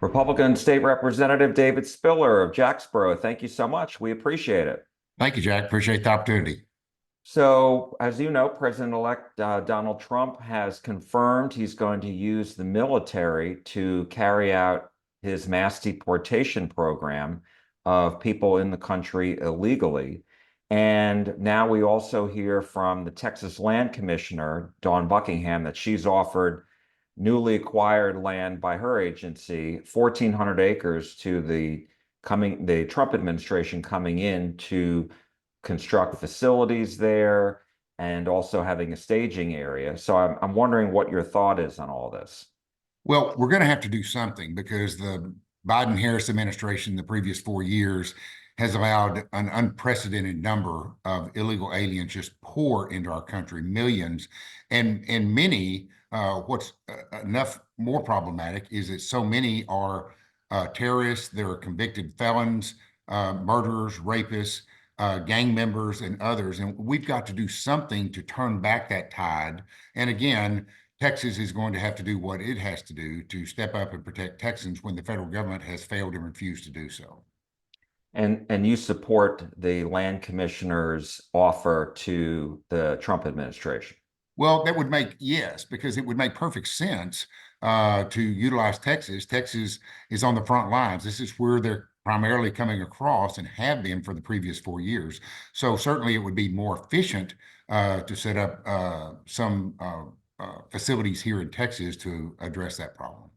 Republican State Representative David Spiller of Jacksboro, thank you so much. We appreciate it. Thank you, Jack. Appreciate the opportunity. So, as you know, President-elect Donald Trump has confirmed he's going to use the military to carry out his mass deportation program of people in the country illegally. And now we also hear from the Texas Land Commissioner, Dawn Buckingham, that she's offered newly acquired land by her agency, 1,400 acres to the Trump administration coming in to construct facilities there and also having a staging area. So I'm wondering what your thought is on all this. Well, we're going to have to do something because the Biden-Harris administration, the previous 4 years, has allowed an unprecedented number of illegal aliens just pour into our country, millions, and many. What's enough more problematic is that so many are terrorists, they're convicted felons, murderers, rapists, gang members, and others. And we've got to do something to turn back that tide. And again, Texas is going to have to do what it has to do to step up and protect Texans when the federal government has failed and refused to do so. And you support the land commissioner's offer to the Trump administration. Well, that would make, yes, because it would make perfect sense to utilize Texas. Texas is on the front lines. This is where they're primarily coming across and have been for the previous 4 years. So certainly it would be more efficient to set up some facilities here in Texas to address that problem.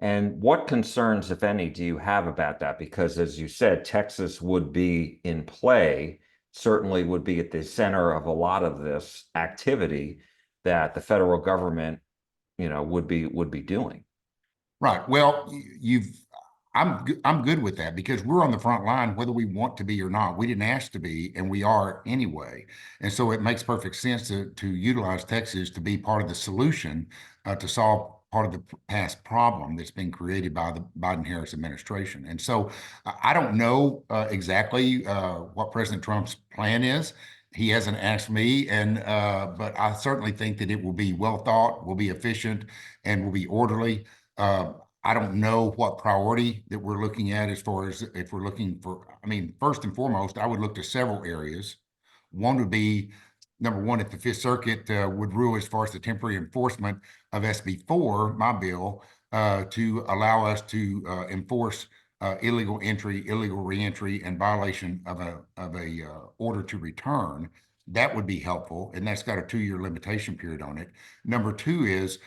And what concerns, if any, do you have about that? Because as you said, Texas would be in play, certainly would be at the center of a lot of this activity that the federal government, would be doing. Right. Well, I'm good with that because we're on the front line whether we want to be or not. We didn't ask to be, and we are anyway. And so it makes perfect sense to utilize Texas to be part of the solution to solve part of the past problem that's been created by the Biden-Harris administration. And so I don't know exactly what President Trump's plan is. He hasn't asked me, and but I certainly think that it will be well thought, will be efficient, and will be orderly. I don't know what priority that we're looking at as far as if we're looking for, I mean, first and foremost, I would look to several areas. One would be number one, if the Fifth Circuit would rule as far as the temporary enforcement of SB 4, my bill, to allow us to enforce illegal entry, illegal reentry, and violation of a order to return. That would be helpful, and that's got a 2 year limitation period on it. Number two is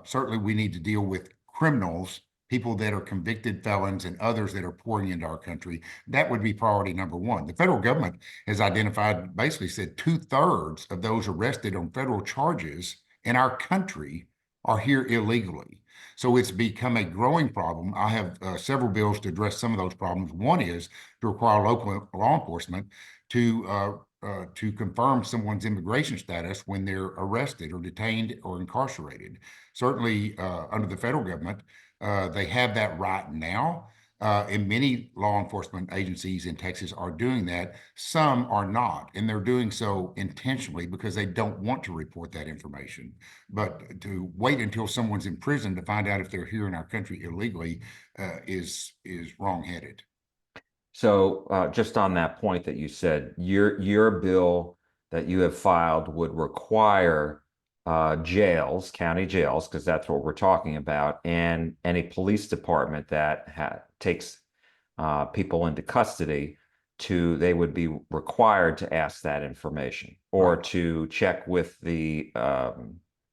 certainly we need to deal with criminals, people that are convicted felons and others that are pouring into our country. That would be priority number one. The federal government has identified, basically said 2/3 of those arrested on federal charges in our country are here illegally. So it's become a growing problem. I have several bills to address some of those problems. One is to require local law enforcement to confirm someone's immigration status when they're arrested or detained or incarcerated. Certainly, under the federal government, they have that right now. And many law enforcement agencies in Texas are doing that. Some are not, and they're doing so intentionally because they don't want to report that information. But to wait until someone's in prison to find out if they're here in our country illegally is wrongheaded. So just on that point that you said, your bill that you have filed would require jails, county jails, because that's what we're talking about, and any police department that takes people into custody they would be required to ask that information or Right. to check with the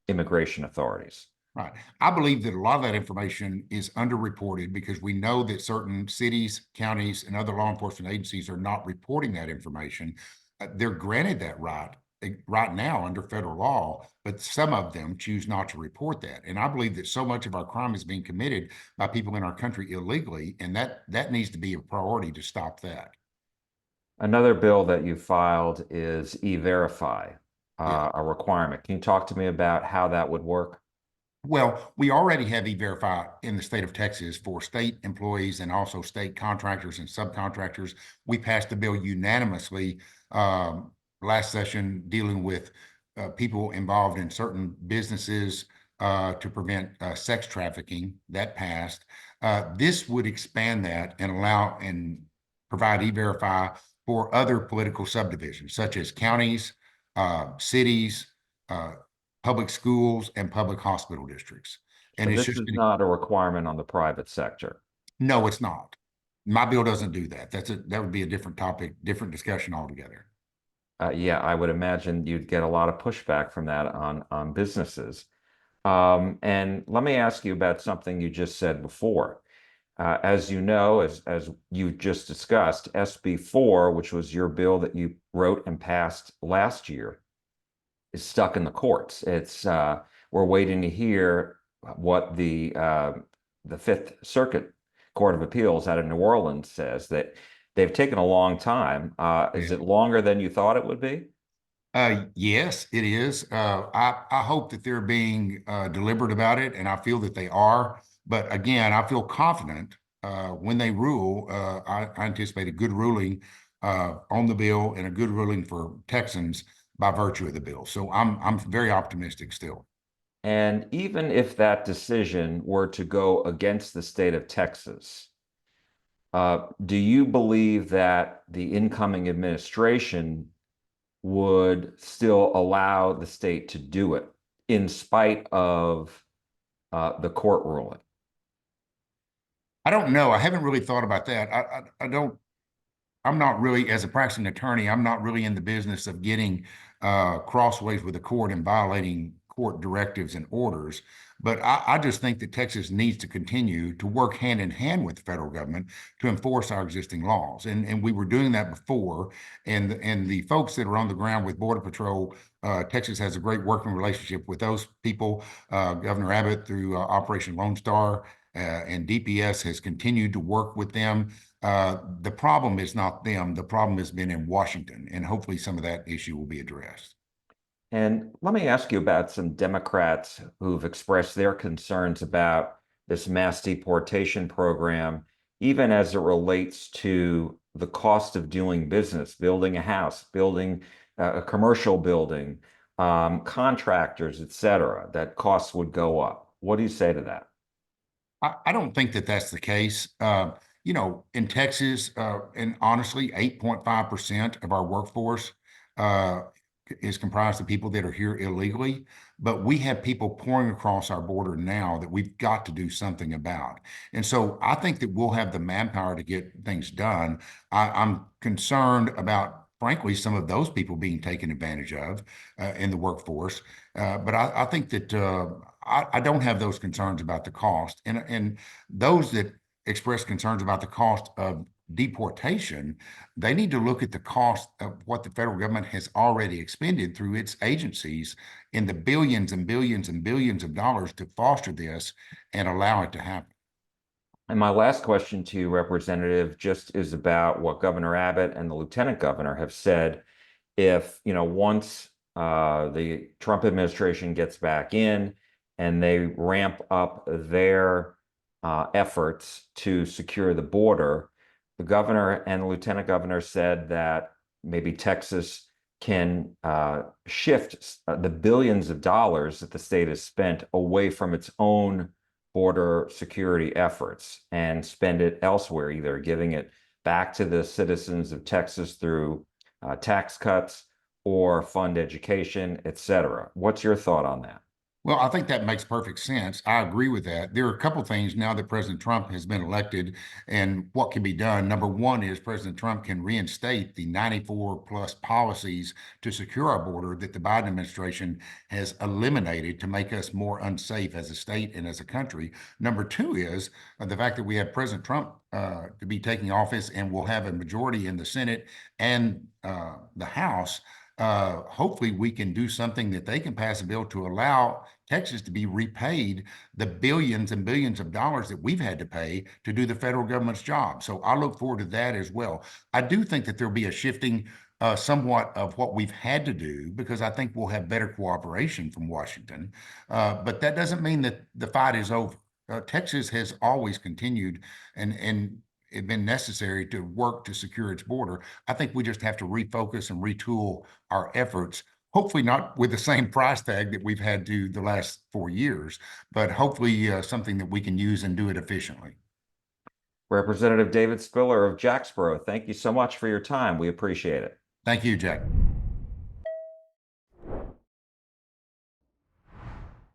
immigration authorities. Right. I believe that a lot of that information is underreported because we know that certain cities, counties, and other law enforcement agencies are not reporting that information. They're granted that right now under federal law, but some of them choose not to report that. And I believe that so much of our crime is being committed by people in our country illegally, and that needs to be a priority to stop that. Another bill that you filed is E-Verify, Yeah. a requirement. Can you talk to me about how that would work? Well, we already have E-Verify in the state of Texas for state employees and also state contractors and subcontractors. We passed a bill unanimously last session dealing with people involved in certain businesses to prevent sex trafficking. That passed. This would expand that and allow and provide e-verify for other political subdivisions, such as counties, cities, uh, public schools, and public hospital districts. So And it's this just is going to, not a requirement on the private sector. no, it's not. My bill doesn't do that. That would be a different topic, different discussion altogether. Yeah, I would imagine you'd get a lot of pushback from that on businesses. And let me ask you about something you just said before. As you know, as you just discussed, SB 4, which was your bill that you wrote and passed last year, is stuck in the courts. It's we're waiting to hear what the Fifth Circuit Court of Appeals out of New Orleans says that they've taken a long time. Is Yeah. it longer than you thought it would be? Yes, it is. I hope that they're being deliberate about it, and I feel that they are. But again, I feel confident when they rule. I anticipate a good ruling on the bill and a good ruling for Texans by virtue of the bill. So I'm very optimistic still. And even if that decision were to go against the state of Texas, do you believe that the incoming administration would still allow the state to do it in spite of the court ruling? I don't know. I haven't really thought about that. I don't. I'm not really, as a practicing attorney, I'm not really in the business of getting crossways with the court and violating court directives and orders. But I just think that Texas needs to continue to work hand in hand with the federal government to enforce our existing laws. And we were doing that before. And the folks that are on the ground with Border Patrol, Texas has a great working relationship with those people. Governor Abbott through Operation Lone Star and DPS has continued to work with them. The problem is not them. The problem has been in Washington, and hopefully some of that issue will be addressed. And let me ask you about some Democrats who've expressed their concerns about this mass deportation program, even as it relates to the cost of doing business, building a house, building a commercial building, contractors, et cetera, that costs would go up. What do you say to that? I don't think that that's the case. In Texas, and honestly, 8.5% of our workforce uh, is comprised of people that are here illegally. But we have people pouring across our border now that we've got to do something about. And so I think that we'll have the manpower to get things done. I'm concerned about, frankly, some of those people being taken advantage of in the workforce. But I think that I don't have those concerns about the cost. And those that express concerns about the cost of deportation, they need to look at the cost of what the federal government has already expended through its agencies in the billions and billions and billions of dollars to foster this and allow it to happen. And my last question to you, Representative, just is about what Governor Abbott and the Lieutenant Governor have said. If, once the Trump administration gets back in and they ramp up their efforts to secure the border, the governor and the lieutenant governor said that maybe Texas can shift the billions of dollars that the state has spent away from its own border security efforts and spend it elsewhere, either giving it back to the citizens of Texas through tax cuts or fund education, et cetera. What's your thought on that? Well, I think that makes perfect sense. I agree with that. There are a couple things now that President Trump has been elected and what can be done. Number one is President Trump can reinstate the 94 plus policies to secure our border that the Biden administration has eliminated to make us more unsafe as a state and as a country. Number two is the fact that we have President Trump to be taking office and will have a majority in the Senate and the House. Hopefully we can do something that they can pass a bill to allow Texas to be repaid the billions and billions of dollars that we've had to pay to do the federal government's job. So I look forward to that as well. I do think that there'll be a shifting somewhat of what we've had to do because I think we'll have better cooperation from Washington. But that doesn't mean that the fight is over. Texas has always continued and it been necessary to work to secure its border. I think we just have to refocus and retool our efforts hopefully not with the same price tag that we've had to the last 4 years, but hopefully something that we can use and do it efficiently. Representative David Spiller of Jacksboro, thank you so much for your time. We appreciate it. Thank you, Jack.